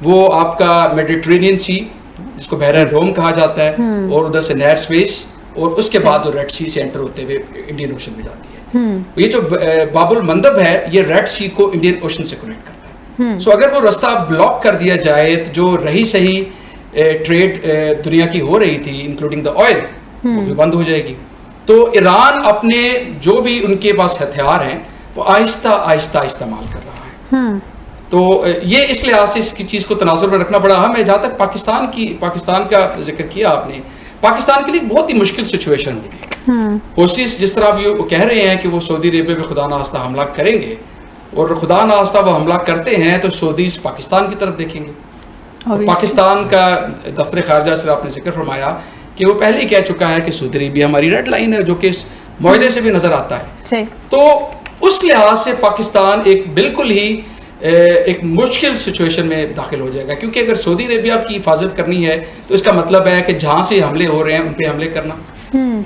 وہ آپ کا میڈیٹرینین سی جس کو بحیرہ روم کہا جاتا ہے, اور ادھر سے نہر سویس, اور اس کے بعد وہ ریڈ سی سے انٹر ہوتے ہوئے انڈین اوشن میں جاتی ہے. یہ جو باب المندب ہے یہ ریڈ سی کو انڈین اوشن سے کنیکٹ کرتا ہے. سو اگر وہ رستہ بلاک کر دیا جائے تو جو رہی صحیح ٹریڈ دنیا کی ہو رہی تھی انکلوڈنگ دا آئل وہ بھی بند ہو جائے گی. تو ایران اپنے جو بھی ان کے پاس ہتھیار ہیں وہ آہستہ آہستہ استعمال کر رہا ہے. تو یہ اس لحاظ سے اس کی چیز کو تناظر میں رکھنا پڑا. ہمیں جہاں تک پاکستان کا ذکر کیا آپ نے, پاکستان کے لیے بہت ہی مشکل سچویشن ہوگی. حوثیز جس طرح وہ کہہ رہے ہیں کہ وہ سعودی عربیہ پہ خدا نخواستہ حملہ کریں گے, اور خدا نخواستہ وہ حملہ کرتے ہیں تو سعودیز پاکستان کی طرف دیکھیں گے. پاکستان کا دفتر خارجہ سے آپ نے ذکر فرمایا کہ وہ پہلے ہی کہہ چکا ہے کہ سعودی عربیہ ہماری ریڈ لائن ہے, جو کہ اس معاہدے سے بھی نظر آتا ہے. تو اس لحاظ سے پاکستان ایک بالکل ہی ایک مشکل سچویشن میں داخل ہو جائے گا, کیونکہ اگر سعودی عربیہ کی حفاظت کرنی ہے تو اس کا مطلب ہے کہ جہاں سے حملے ہو رہے ہیں ان پہ حملے کرنا.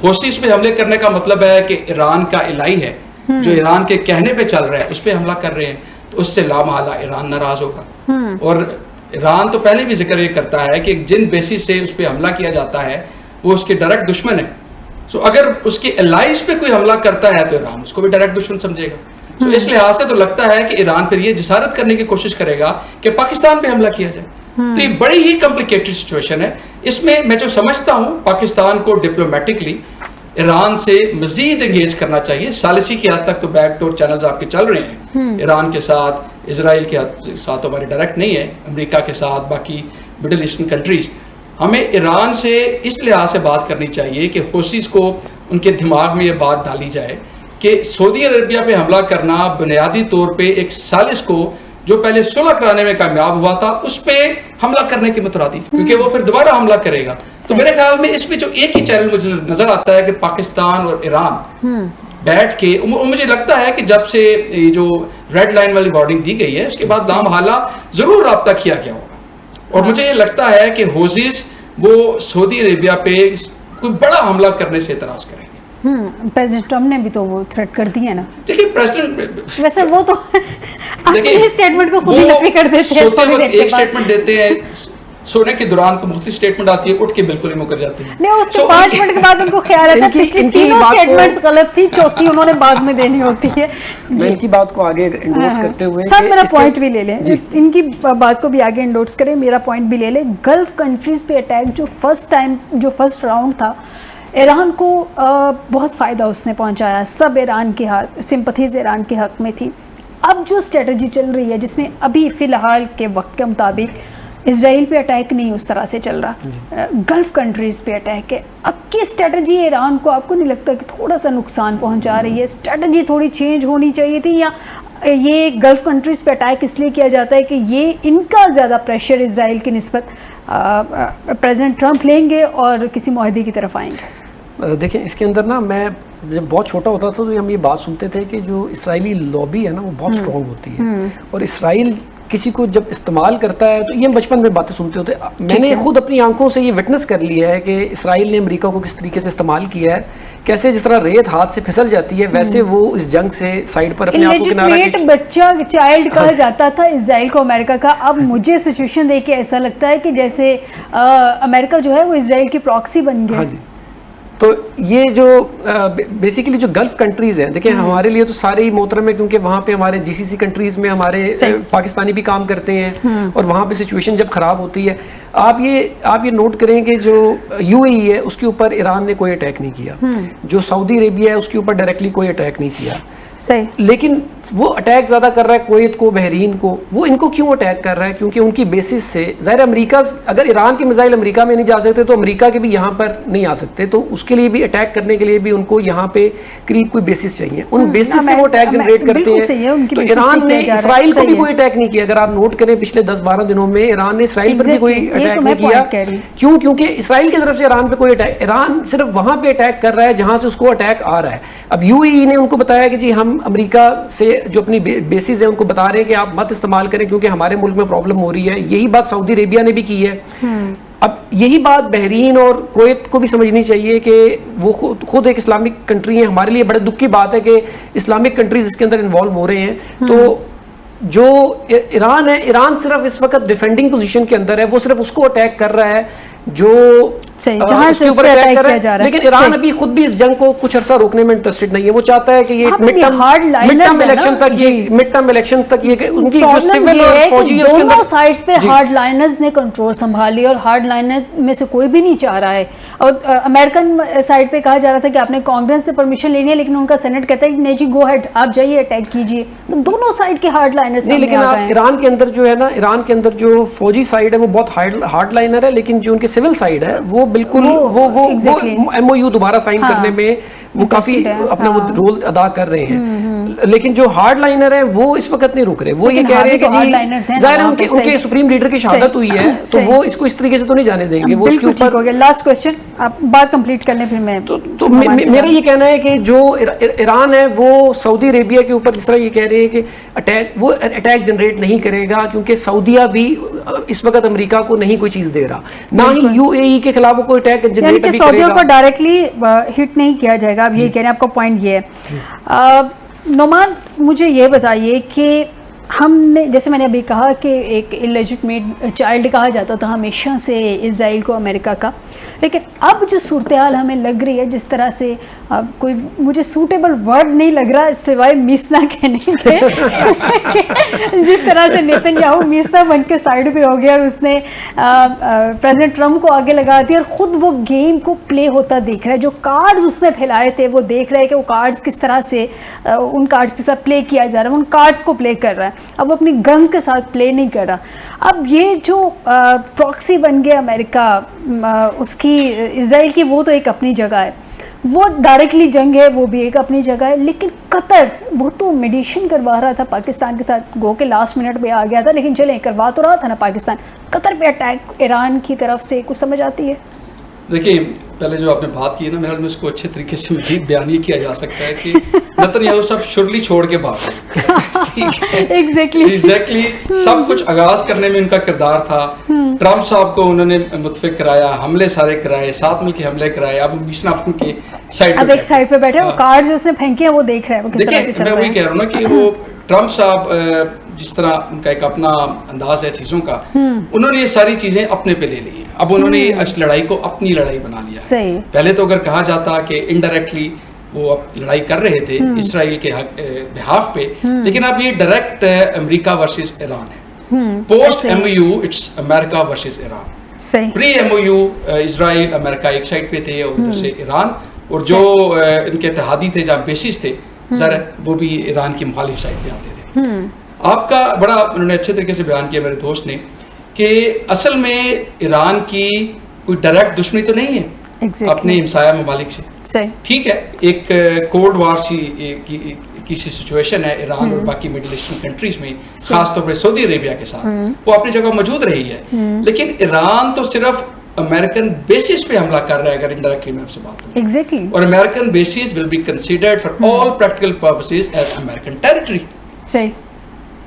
حوثیز پہ حملے کرنے کا مطلب ہے کہ ایران کا الہی ہے جو ایران کے کہنے پہ چل رہا ہے اس پہ حملہ کر رہے ہیں, تو اس سے لامحالہ ایران ناراض ہوگا. اور ایران تو پہلے بھی ذکر یہ کرتا ہے کہ جن بیسس سے اس پہ حملہ کیا جاتا ہے وہ اس کے ڈائریکٹ دشمن ہے. سو اگر اس کے الائز پہ کوئی حملہ کرتا ہے تو ایران اس کو بھی ڈائریکٹ دشمن سمجھے گا. سو اس لحاظ سے تو لگتا ہے کہ ایران پھر یہ جسارت کرنے کی کوشش کرے گا کہ پاکستان پہ حملہ کیا جائے. تو یہ بڑی ہی کمپلیکیٹڈ سچویشن ہے. اس میں جو سمجھتا ہوں پاکستان کو ڈپلومیٹکلی ایران سے مزید انگیج کرنا چاہیے. ثالثی کی حد تک تو بیک ڈور چینلز آپ کے چل رہے ہیں ایران کے ساتھ, اسرائیل کے ساتھ ہمارے ڈائریکٹ نہیں ہے, امریکہ کے ساتھ, باقی مڈل ایسٹرن کنٹریز. ہمیں ایران سے اس لحاظ سے بات کرنی چاہیے کہ حوثیز کو ان کے دماغ میں یہ بات ڈالی جائے کہ سعودی عربیہ پہ حملہ کرنا بنیادی طور پہ ایک ثالث کو جو پہلے صلح کرانے میں کامیاب ہوا تھا اس پہ حملہ کرنے کے مترادف, کیونکہ وہ پھر دوبارہ حملہ کرے گا. تو میرے خیال میں اس میں جو ایک ہی چینل مجھے نظر آتا ہے کہ پاکستان اور ایران بیٹھ کے, مجھے لگتا ہے کہ جب سے یہ جو ریڈ لائن والی وارننگ دی گئی ہے اس کے بعد لامحالہ ضرور رابطہ کیا گیا ہوگا. اور مجھے یہ لگتا ہے کہ حوثیز وہ سعودی عربیہ پہ کوئی بڑا حملہ کرنے سے اعتراض کریں گے. پریزیڈنٹ ٹرمپ نے بھی تو وہ تھریٹ کر دی ہے نا. دیکھیں پریزیڈنٹ ویسے وہ تو اپنی اسٹیٹمنٹ کو خود ہی نفی کر دیتے ہیں, سوتے وقت ایک اسٹیٹمنٹ دیتے ہیں, سونے کے دوران کو مختلف اسٹیٹمنٹ آتی ہے, اٹھ کے بالکل ہی مکر جاتے ہیں. نہیں, اس کے 5 منٹ کے بعد ان کو خیال آتا ہے پچھلی تینوں اسٹیٹمنٹس غلط تھی, چوتھی انہوں نے بعد میں دینی ہوتی ہے. میں ان کی بات کو آگے انڈورس کرتے ہوئے سر میرا پوائنٹ بھی لے لیں, ان کی بات کو بھی آگے انڈورس کریں, میرا پوائنٹ بھی لے لیں. گلف کنٹریز پہ اٹیک جو فرسٹ راؤنڈ تھا, ایران کو بہت فائدہ اس نے پہنچایا, سب ایران کے حق, سمپتھیز ایران کے حق میں تھی. اب جو اسٹریٹجی چل رہی ہے جس میں ابھی فی الحال کے وقت کے مطابق اسرائیل پہ اٹیک نہیں اس طرح سے چل رہا, گلف کنٹریز پہ اٹیک ہے. اب کی اسٹریٹجی ایران کو آپ کو نہیں لگتا کہ تھوڑا سا نقصان پہنچا رہی ہے؟ اسٹریٹجی تھوڑی چینج ہونی چاہیے تھی, یا یہ گلف کنٹریز پہ اٹیک اس لیے کیا جاتا ہے کہ یہ ان کا زیادہ پریشر اسرائیل کی نسبت پریزیڈنٹ ٹرمپ لیں گے اور کسی معاہدے کی طرف آئیں گے؟ دیکھیں اس کے اندر نا, میں جب بہت چھوٹا ہوتا تھا تو ہم یہ بات سنتے تھے کہ جو اسرائیلی لابی ہے نا وہ بہت اسٹرانگ ہوتی ہے, اور اسرائیل کسی کو جب استعمال کرتا ہے تو یہ ہم بچپن میں باتیں سنتے ہوتے. میں نے خود اپنی آنکھوں سے یہ وٹنس کر لیا ہے کہ اسرائیل نے امریکہ کو کس طریقے سے استعمال کیا ہے, کیسے جس طرح ریت ہاتھ سے پھسل جاتی ہے ویسے وہ اس جنگ سے سائڈ پر اپنے آپ کو کنارہ بچہ چائلڈ کہا جاتا تھا اسرائیل کو امریکہ کا. اب مجھے سچویشن دیکھ کے ایسا لگتا ہے کہ جیسے امریکہ جو ہے وہ اسرائیل کی پراکسی بن گیا. تو یہ جو بیسیکلی جو گلف کنٹریز ہیں دیکھیں ہمارے لیے تو سارے ہی محترم ہے کیونکہ وہاں پہ ہمارے جی سی سی کنٹریز میں ہمارے پاکستانی بھی کام کرتے ہیں اور وہاں پہ سچویشن جب خراب ہوتی ہے آپ یہ نوٹ کریں کہ جو یو اے ای ہے اس کے اوپر ایران نے کوئی اٹیک نہیں کیا, جو سعودی عربیہ ہے اس کے اوپر ڈائریکٹلی کوئی اٹیک نہیں کیا, لیکن وہ اٹیک زیادہ کر رہا ہے کویت کو, بحرین کو. وہ ان کو کیوں اٹیک کر رہا ہے؟ کیونکہ ان کی بیسس سے ظاہر امریکہ, اگر ایران کے میزائل امریکہ میں نہیں جا سکتے تو امریکہ کے بھی یہاں پر نہیں آ سکتے, تو اس کے لیے بھی اٹیک کرنے کے لیے بھی ان کو یہاں پہ قریب کوئی بیسس چاہیے, ان بیسس سے وہ اٹیک جنریٹ کرتے ہیں. تو ایران نے اسرائیل کو بھی کوئی اٹیک نہیں کیا. اگر آپ نوٹ کریں پچھلے 10-12 دنوں میں ایران نے اسرائیل پر بھی کوئی اٹیک نہیں کیا. کیوں؟ کیونکہ اسرائیل کی طرف سے ایران پہ کوئی اٹیک, ایران صرف وہاں پہ اٹیک کر رہا ہے جہاں سے اس کو اٹیک آ رہا ہے. اب یو اے ای نے ان کو بتایا کہ جی ہم امریکہ سے جو اپنی بیسز ہیں ان کو بتا رہے ہیں کہ آپ مت استعمال کریں کیونکہ ہمارے ملک میں پرابلم ہو رہی ہے. یہی بات سعودی عربیہ نے بھی کی ہے. اب یہی بات بحرین اور کویت کو بھی سمجھنی چاہیے کہ وہ خود ایک اسلامک کنٹری ہے. ہمارے لیے بڑے دکھ کی بات ہے کہ اسلامک کنٹریز اس کے اندر انوالو ہو رہے ہیں. تو جو ایران ہے, ایران صرف اس وقت ڈیفینڈنگ پوزیشن کے اندر ہے, وہ صرف اس کو اٹیک کر رہا ہے جو جہاں سے اس پہ اٹیک کیا جا رہا ہے. لیکن ایران ابھی خود بھی اس جنگ کو کچھ عرصہ روکنے میں انٹرسٹڈ نہیں ہے. وہ چاہتا ہے کہ یہ مڈ ٹرم الیکشن تک, یہ مڈ ٹرم الیکشن تک یہ ان کی جو سول اور فوجی ہے اس کے اندر دونوں سائڈز پہ ہارڈ لائنرز نے کنٹرول سنبھالی اور ہارڈ لائنرز میں سے کوئی بھی نہیں چاہ رہا ہے. اور امریکن سائڈ پہ کہا جا رہا تھا کہ آپ نے کانگریس سے پرمیشن لینی ہے, لیکن ان کا سینٹ کہتا ہے کہ نہیں جی گو ہیڈ, آپ جائیے اٹیک کیجیے. دونوں سائڈ کے ہارڈ لائنرز نہیں, لیکن ایران کے اندر جو ہے نا, ایران کے اندر جو فوجی سائڈ ہے وہ بہت ہارڈ لائنر ہے, لیکن جو ان کے سول سائڈ ہے وہ بالکل وہ ایم او یو دوبارہ سائن کرنے میں وہ کافی اپنا وہ رول ادا کر رہے ہیں. لیکن جو ہارڈ لائنر ہیں وہ اس وقت نہیں رک رہے. وہ یہ کہہ رہے ہیں کہ جی ظاہر ان کے سپریم لیڈر کی شہادت ہوئی ہے تو وہ اس کو اس طریقے سے تو نہیں جانے دیں گے. وہ اس کے اوپر لاسٹ کوسچن آپ بات کمپلیٹ کر لیں پھر میں. تو میرا یہ کہنا ہے کہ جو ایران ہے وہ سعودی عربیہ کے اوپر جس طرح یہ کہہ رہے ہیں کہ وہ اٹیک جنریٹ نہیں کرے گا, کیونکہ سعودیہ بھی اس وقت امریکہ کو نہیں کوئی چیز دے رہا, نہ ہی یو اے ای کے خلاف وہ کوئی اٹیک جنریٹ ابھی کرے گا. سعودیہ کو ڈائریکٹلی ہٹ نہیں کیا جائے گا. آپ یہ کہہ رہے ہیں, آپ کا پوائنٹ یہ ہے. نعمان مجھے یہ بتائیے کہ ہم نے, جیسے میں نے ابھی کہا کہ ایک الیجٹمیٹ چائلڈ کہا جاتا تھا ہمیشہ سے اسرائیل کو امریکہ کا, لیکن اب جو صورتحال ہمیں لگ رہی ہے جس طرح سے, کوئی مجھے سوٹیبل ورڈ نہیں لگ رہا سوائے میسنا کہنے کے, جس طرح سے نیتن یاہو میسنا بن کے سائڈ پہ ہو گیا اور اس نے پریزیڈنٹ ٹرمپ کو آگے لگا دیا اور خود وہ گیم کو پلے ہوتا دیکھ رہا ہے. جو کارڈز اس نے پھیلائے تھے وہ دیکھ رہے ہیں کہ وہ کارڈز کس طرح سے ان کارڈز کے ساتھ پلے کیا جا رہا ہے, ان کارڈز کو پلے کر رہا ہے. اب وہ اپنی گنز کے ساتھ پلے نہیں کر رہا. اب یہ جو پراکسی بن گیا امریکہ اس کی اسرائیل کی, وہ تو ایک اپنی جگہ ہے, وہ ڈائریکٹلی جنگ ہے وہ بھی ایک اپنی جگہ ہے. لیکن قطر وہ تو میڈیشن کروا رہا تھا پاکستان کے ساتھ, گو کے لاسٹ منٹ پہ آ گیا تھا, لیکن چلیں کروا تو رہا تھا نا پاکستان. قطر پہ اٹیک ایران کی طرف سے کچھ سمجھ آتی ہے؟ دیکھیں پہلے جو آپ نے بات کی ہے نا, میرا اس کو اچھے طریقے سے مزید بیان یہ کیا جا سکتا ہے کہ نتن یاہو سب شرلی چھوڑ کے بھاگ گئے. ایگزیکٹلی سب کچھ آغاز کرنے میں ان کا کردار تھا. ٹرمپ صاحب کو انہوں نے متفق کرایا, حملے سارے کرائے, ساتھ مل کے حملے کرائے. اب میسنا ان کے سائڈ اب ایک سائڈ پہ بیٹھے, وہ کارڈ جو اس نے پھینکے ہیں وہ دیکھ رہے ہیں. دیکھیں میں وہی کہہ رہا ہوں نا کہ وہ ٹرمپ صاحب جس طرح ان کا ایک اپنا انداز ہے چیزوں کا, انہوں نے یہ ساری چیزیں اپنے پہ لے لی ہیں. اب انہوں نے اس لڑائی کو اپنی لڑائی بنا لیا. پہلے تو اگر کہا جاتا کہ انڈائریکٹلی وہ لڑائی کر رہے تھے اسرائیل کے بہاف پہ, لیکن اب یہ ڈائریکٹ امریکہ ورسز ایران ہے. Post M O U it's امریکہ versus Iran. Pre M O U Israel امریکہ ایک سائڈ پہ تھے اور ادھر سے ایران, اور جو ان کے اتحادی تھے جہاں بیسز تھے ذرا وہ بھی ایران کی مخالف سائڈ پہ آتے تھے. آپ کا بڑا انہوں نے اچھے طریقے سے بیان کیا میرے دوست نے کہ اصل میں ایران کی کوئی ڈائریکٹ دشمنی تو نہیں ہے اپنے ہمسایہ ممالک سے. ٹھیک ہے, ایک کولڈ وار کی سچویشن ہے ایران اور باقی مڈل ایسٹرن کنٹریز میں, خاص طور پہ سعودی عربیہ کے ساتھ, وہ اپنی جگہ موجود رہی ہے. لیکن ایران تو صرف امریکن بیسس پہ حملہ کر رہا ہے اگر انڈائریکٹلی میں آپ سے بات کروں, اور American bases will be considered for all practical purposes as American territory.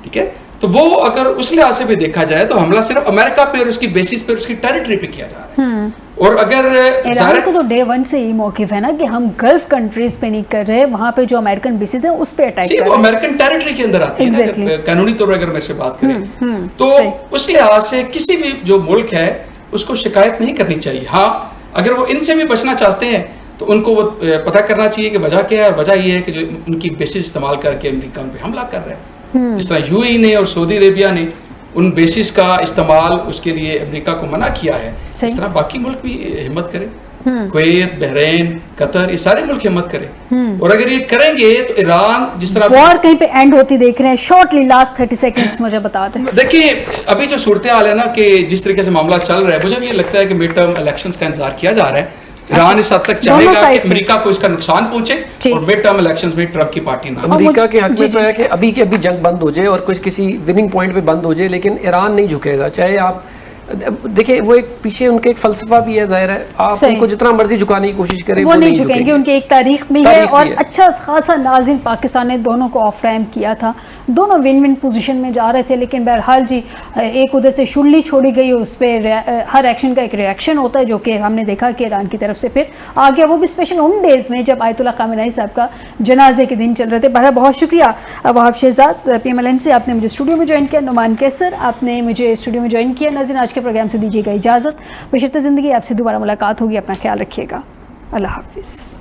ٹھیک ہے, تو وہ اگر اس لحاظ سے بھی دیکھا جائے تو حملہ صرف امریکہ پہ اور اس کی بیسس پہ اس کی ٹیریٹری پہ کیا جا رہا ہے. اور اگر ایران کو تو ڈے ون سے یہ موقف ہے نا کہ ہم گلف کنٹریز پہ نہیں کر رہے, وہاں پہ جو امریکن بیسز ہیں اس پہ اٹیک کر رہے ہیں. وہ امریکن ٹیریٹری کے اندر آتی ہے قانونی طور پر اگر میں سے بات کریں تو اس لحاظ سے کسی بھی جو ملک ہے اس کو شکایت نہیں کرنی چاہیے. ہاں اگر وہ ان سے بھی بچنا چاہتے ہیں تو ان کو وہ پتہ کرنا چاہیے کہ وجہ کیا ہے، اور وجہ یہ ہے کہ جو ان کی بیسز استعمال کر کے امریکہ ان پہ حملہ کر رہے ہیں. جس طرح UAE نے اور سعودی عربیہ نے ان بیسز کا استعمال اس کے لیے امریکہ کو منع کیا ہے، اس طرح باقی ملک بھی ہمت کریں. کویت، بحرین، قطر، یہ سارے ملک ہمت کریں. اور اگر یہ کریں گے تو ایران جس طرح وار کہیں پہ اینڈ ہوتی دیکھ رہے ہیں. شارٹلی لاسٹ 30 سیکنڈز مجھے بتا دیں. دیکھیں ابھی جو صورتحال ہے نا کہ جس طریقے سے معاملہ چل رہا ہے، مجھے بھی یہ لگتا ہے کہ مڈ ٹرم الیکشنز کا انتظار کیا جا رہا ہے. ایران اس حد تک چاہے گا کہ امریکہ کو اس کا نقصان پہنچے اور مڈ ٹرم الیکشنز میں ٹرمپ کی پارٹی نہ. امریکہ کے حق میں تو ہے کہ ابھی کے ابھی جنگ بند ہو جائے اور کچھ کسی وننگ پوائنٹ پہ بند ہو جائے، لیکن ایران نہیں جھکے گا. چاہے آپ دیکھیں وہ ایک پیچھے ان کے ایک فلسفہ بھی ہے، ظاہر ہے آپ ان کو جتنا مرضی جھکانے کی کوشش کریں وہ نہیں جھکیں گے. ان کی ایک تاریخ بھی ہے اور اچھا خاصا ناظرین پاکستان نے دونوں کو آف ریم کیا تھا. دونوں ون ون پوزیشن میں جا رہے تھے، لیکن بہرحال جی ایک ادھر سے شلی چھوڑی گئی، اس پہ ہر ایکشن کا ایک ریئیکشن ہوتا ہے، جو کہ ہم نے دیکھا کہ ایران کی طرف سے پھر آ گیا. وہ بھی اسپیشل ان ڈیز میں جب آیت اللہ خامنہئی صاحب کا جنازے کے دن چل رہے تھے. بہرحال بہت شکریہ وہاب شہزاد PMLN سے، آپ نے مجھے اسٹوڈیو میں جوائن کیا. نعمان کیسر آپ نے مجھے اسٹوڈیو میں جوائن کیا. ناظرین آج کے پروگرام سے دیجیے گا اجازت. بشرط زندگی آپ سے دوبارہ ملاقات ہوگی. اپنا خیال رکھیے گا. اللہ حافظ.